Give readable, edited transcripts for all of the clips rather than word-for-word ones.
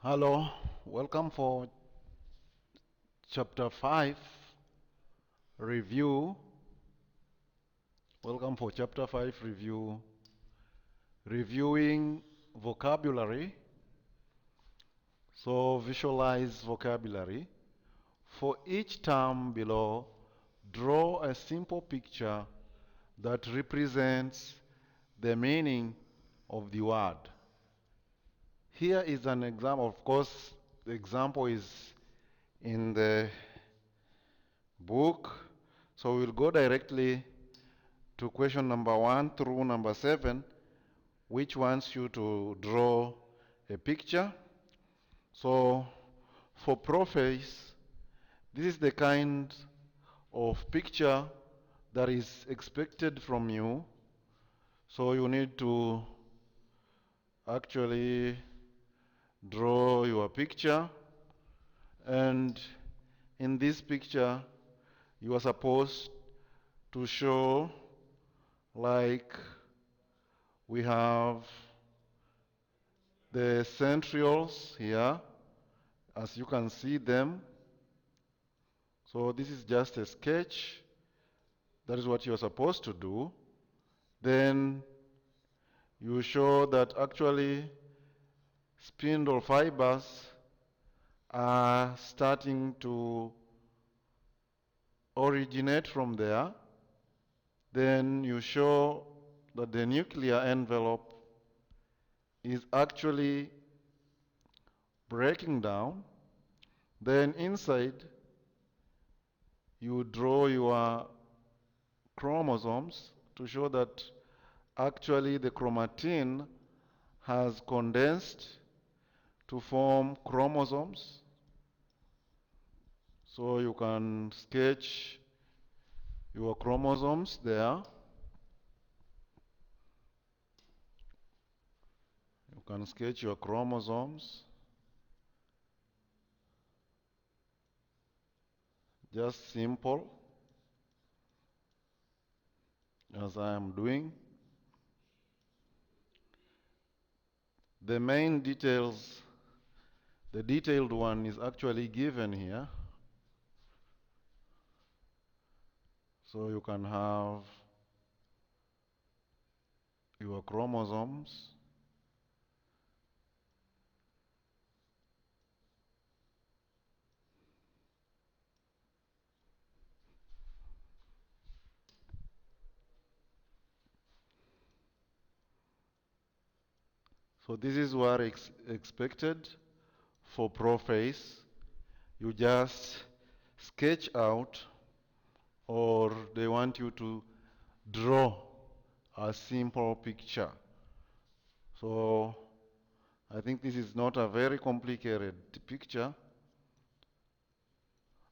Hello, welcome for chapter 5 review. Welcome for chapter 5 review. Reviewing vocabulary. So visualize vocabulary. For each term below, draw a simple picture that represents the meaning of the word. Here is an example. Of course, the example is in the book. So we'll go directly to question number 1 through number 7, which wants you to draw a picture. So for Prophase, this is the kind of picture that is expected from you. So you need to actually draw your picture, and in this picture you are supposed to show, like, we have the centrioles here, as you can see them. So this is just a sketch. That is what you're supposed to do. Then you show that actually spindle fibers are starting to originate from there. Then you show that the nuclear envelope is actually breaking down. Then inside you draw your chromosomes to show that actually the chromatin has condensed to form chromosomes. So you can sketch your chromosomes there. You can sketch your chromosomes. Just simple, as I am doing. The main details, the detailed one is actually given here. So you can have your chromosomes. So this is what is expected for Prophase. You just sketch out, or they want you to draw a simple picture. So I think this is not a very complicated picture.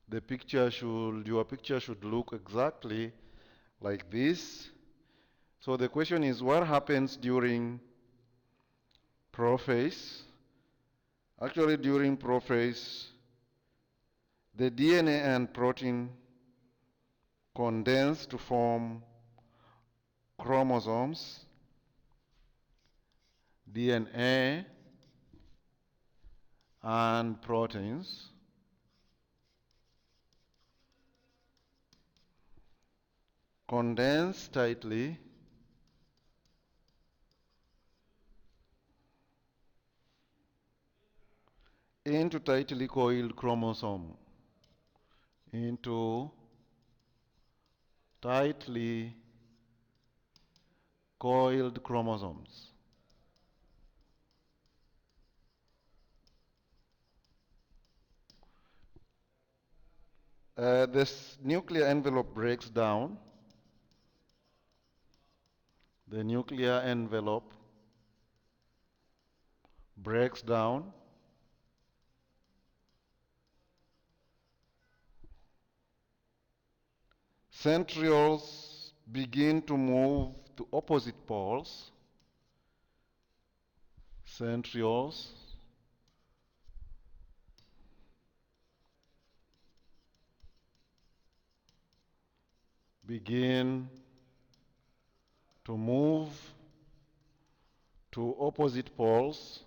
Your picture should look exactly like this. So the question is, what happens during prophase? Actually, during prophase, the DNA and protein condense to form chromosomes. DNA and proteins condense tightly into tightly coiled chromosome, into tightly coiled chromosomes. This nuclear envelope breaks down. The nuclear envelope breaks down. Centrioles begin to move to opposite poles. Centrioles begin to move to opposite poles.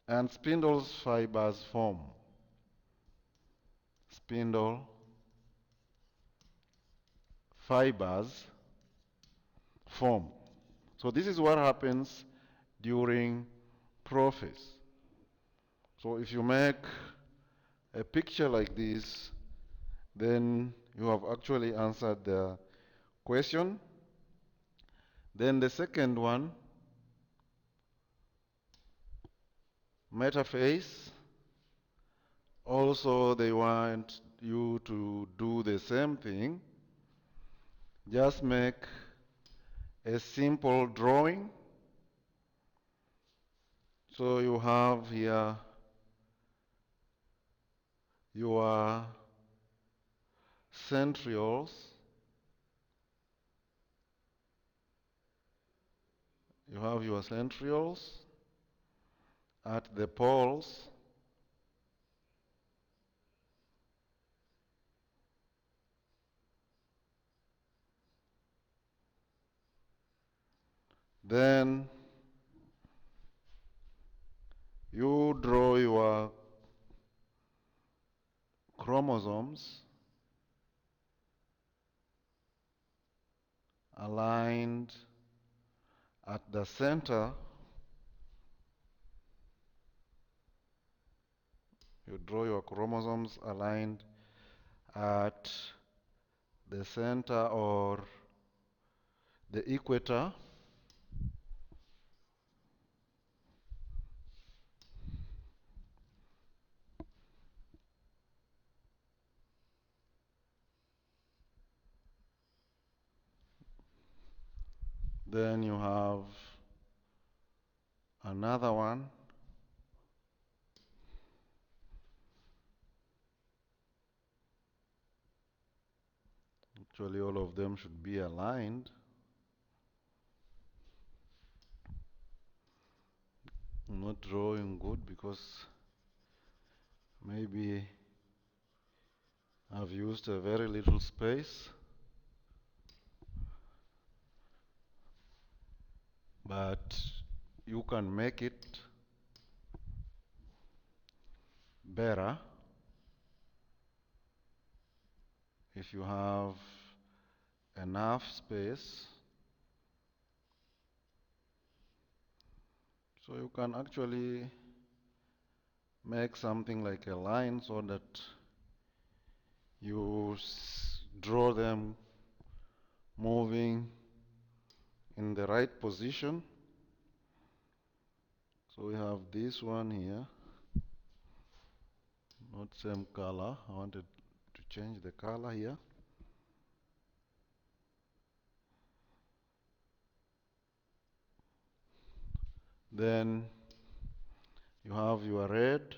and spindle fibers form. Spindle fibers form. So this is what happens during prophase. So if you make a picture like this, then you have actually answered the question. Then the second one, metaphase, also they want you to do the same thing. Just make a simple drawing. So you have here your centrioles. You have your centrioles at the poles. Then you draw your chromosomes aligned at the center. You draw your chromosomes aligned at the center or the equator. Then you have another one. Actually, all of them should be aligned. I'm not drawing good because maybe I've used a very little space. But you can make it better if you have enough space. So you can actually make something like a line so that you draw them moving in the right position. So we have this one here, not same color. I wanted to change the color here. Then you have your red,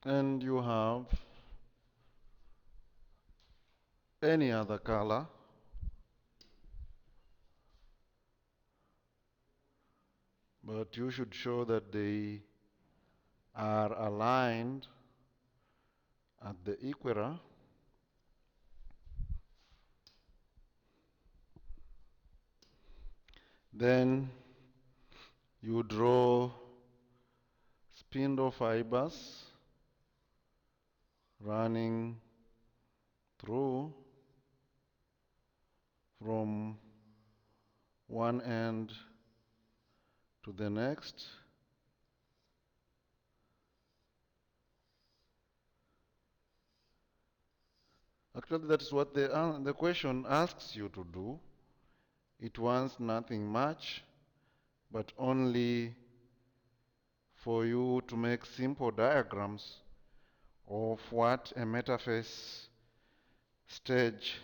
and you have any other color. But you should show that they are aligned at the equator. Then you draw spindle fibers running through from one end to the next. Actually, that is what the question asks you to do. It wants nothing much, but only for you to make simple diagrams of what a metaphase stage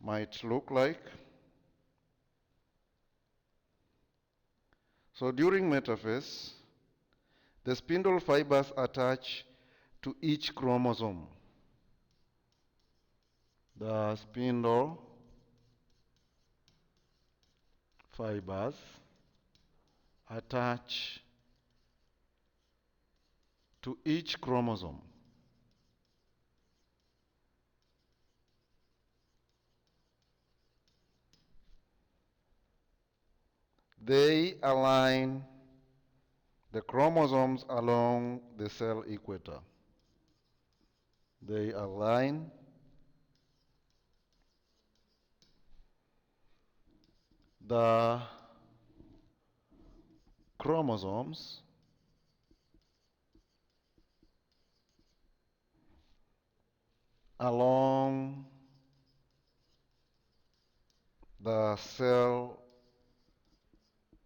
might look like. So during metaphase, the spindle fibers attach to each chromosome. The spindle fibers attach to each chromosome. They align the chromosomes along the cell equator. They align the chromosomes along the cell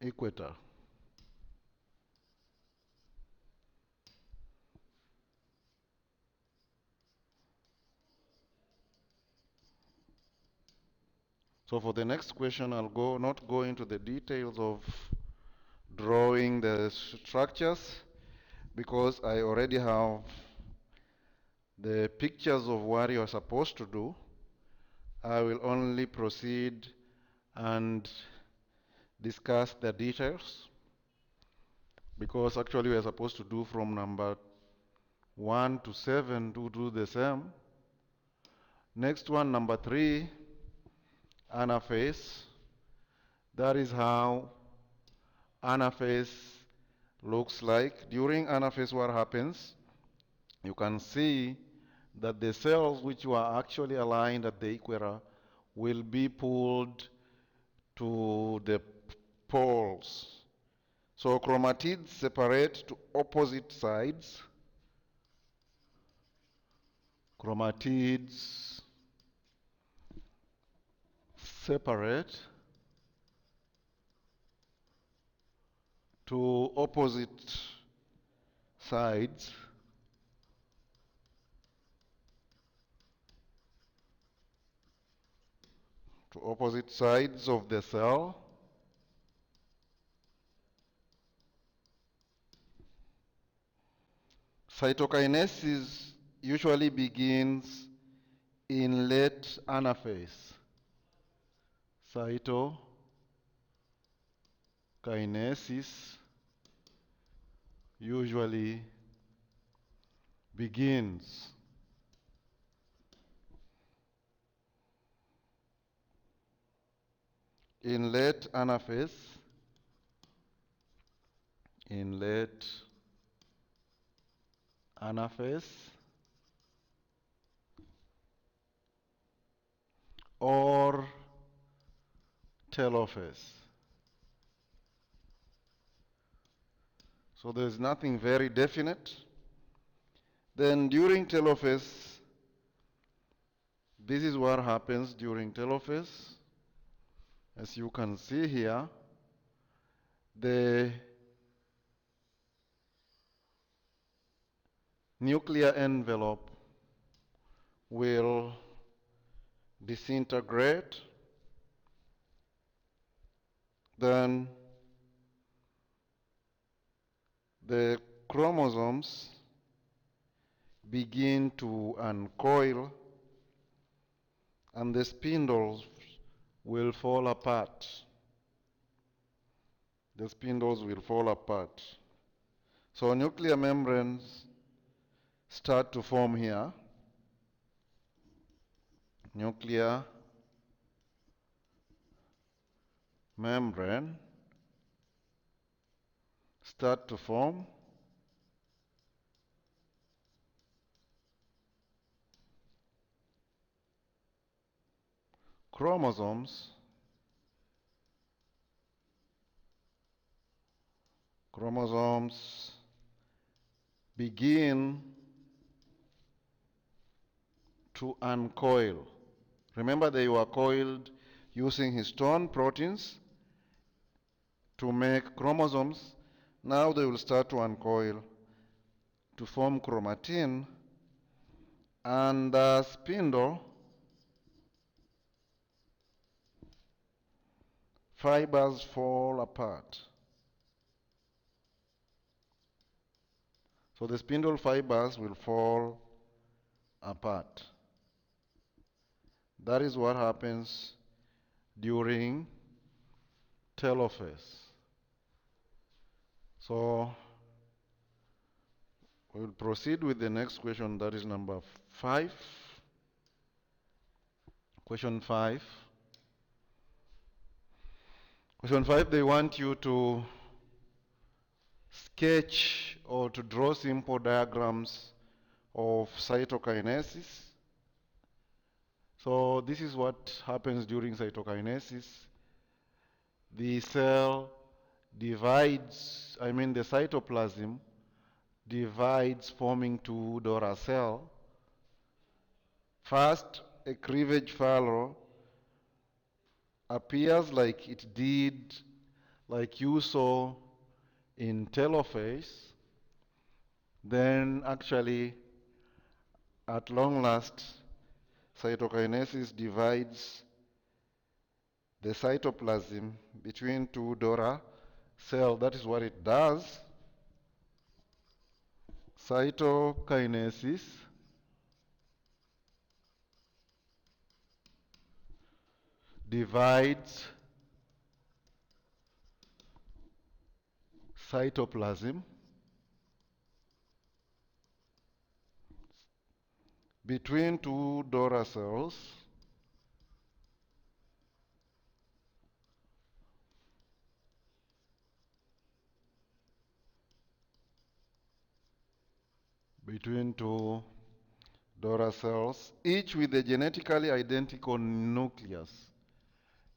equator. So for the next question, I'll not go into the details of drawing the structures because I already have the pictures of what you're supposed to do. I will only proceed and discuss the details because actually we are supposed to do from number 1 to 7 to do the same. Next one, number 3, anaphase. That is how anaphase looks like. During anaphase, what happens? You can see that the cells which were actually aligned at the equator will be pulled to the poles. So chromatids separate to opposite sides. Chromatids separate to opposite sides. To opposite sides of the cell. Cytokinesis usually begins in late anaphase. Cytokinesis usually begins in late anaphase. In late anaphase or telophase. So there's nothing very definite. Then during telophase, this is what happens during telophase. As you can see here, the nuclear envelope will disintegrate. Then the chromosomes begin to uncoil and the spindles will fall apart. The spindles will fall apart. So nuclear membranes start to form here. Nuclear membrane start to form. Chromosomes begin to uncoil. Remember, they were coiled using histone proteins to make chromosomes. Now they will start to uncoil to form chromatin, and the spindle fibers fall apart. So the spindle fibers will fall apart. That is what happens during telophase. So we'll proceed with the next question, that is number 5. Question 5. Question 5, they want you to sketch or to draw simple diagrams of cytokinesis. So this is what happens during cytokinesis. The cell divides, the cytoplasm divides forming two daughter cells. First, a cleavage furrow appears like it did, like you saw in telophase. Then actually, at long last, cytokinesis divides the cytoplasm between two daughter cells. That is what it does. Cytokinesis divides cytoplasm between two daughter cells each with a genetically identical nucleus,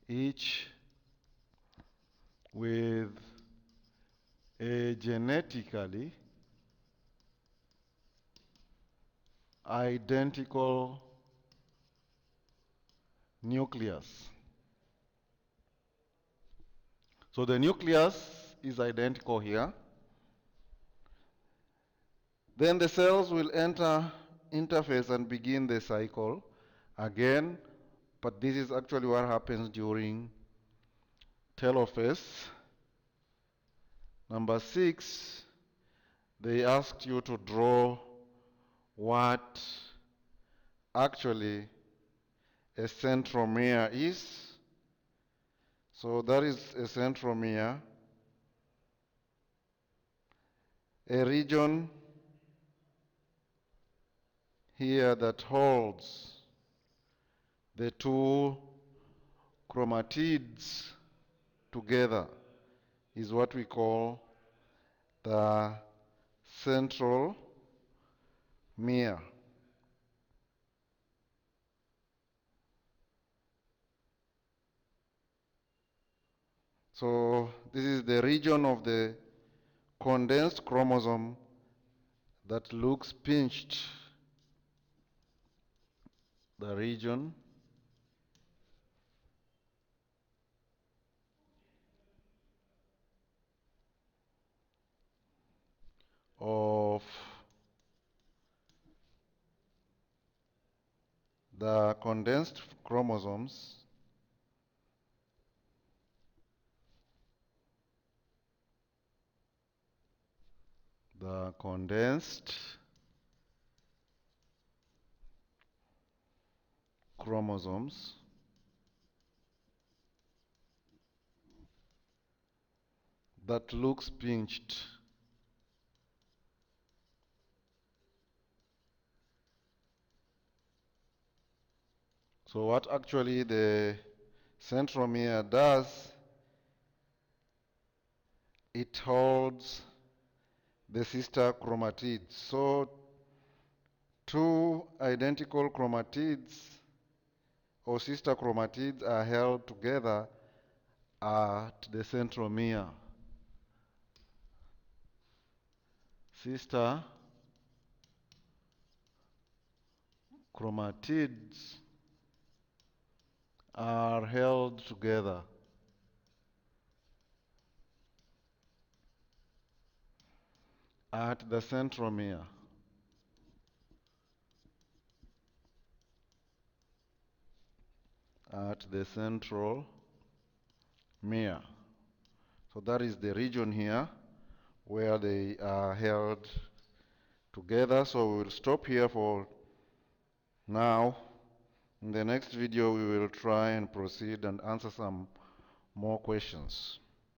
each with a genetically identical nucleus. So the nucleus is identical here. Then the cells will enter interphase and begin the cycle again, but this is actually what happens during telophase. Number 6, they asked you to draw what actually a centromere is. So that is a centromere, a region here that holds the two chromatids together is what we call the central mere. So this is the region of the condensed chromosome that looks pinched. The region of the condensed chromosomes the condensed chromosomes that looks pinched. So what actually the centromere does, it holds the sister chromatids. So two identical chromatids or sister chromatids are held together at the centromere. Sister chromatids are held together at the centromere. At the central mere. So that is the region here where they are held together. So we'll stop here for now. In the next video, we will try and proceed and answer some more questions.